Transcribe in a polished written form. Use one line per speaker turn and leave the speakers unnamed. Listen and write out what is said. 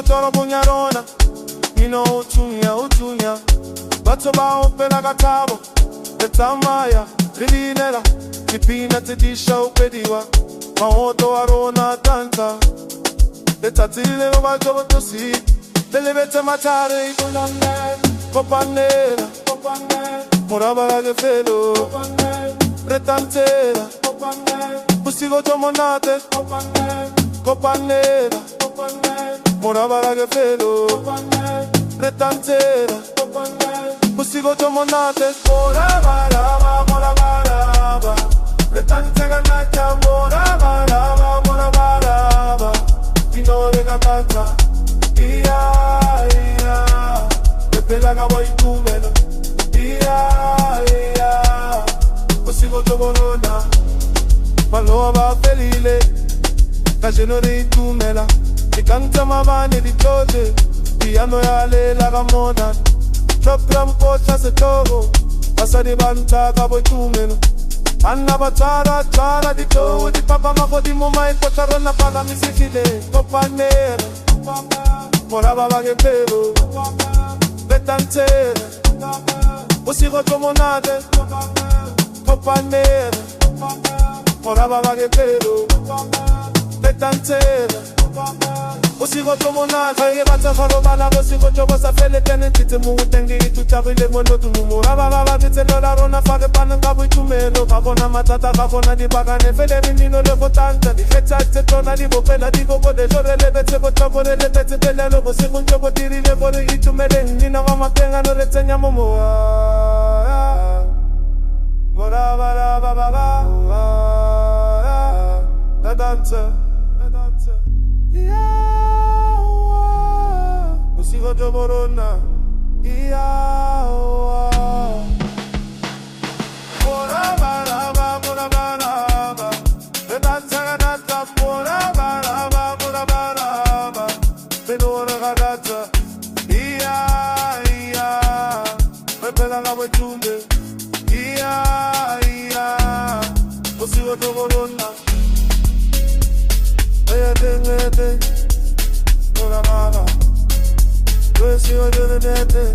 Toro bunyarona, ino uchunya bato ba opela katabo, betamaya, rilinera, kipina tedisha upediwa, maoto arona tanta, betatile no bajo tosi, belebete matare ikunane, kopanera, moraba ge felo, retantera, busigo tomonate, kopanera, moraba ge felo, retantera, busigo tomonate, moraba, retantera nacha, moraba, pino de gatata, ia, pepela gabo itumelo, ia, busigo tomonona, maloba felile, kajenore itumela. Canta mavane di tote, piano yale la gamona. Chopram pocha se togo, passa di banta cabo tumeno. Anna batara tara di to, di papa mako di mama e potarona pala misikile. Copa nera, moraba vage pelo, betantera, usigo tomonate. Copa nera, moraba vage pelo, betantera. Usigo tomonate, ye bata farobana, usigo chobo sa fele tenen tite mungu tengi itu chabile mono tumumu. Baba tite lola rona fage panan kabu itumelo. Kakona matata kakona di bagane fele rinino le votanta. Di fecha te tona di bopela di gogo de jore le bete botobo le bete tele lo usigo chobo tiri le bore itumele. Nina mama tenga no retenya momo. Mora baba la danza. Usigo toborona, moraba, bedanza gata, moraba, benora gata, pepela la wetunde, usigo toborona, moraba. We'll see what you're doing.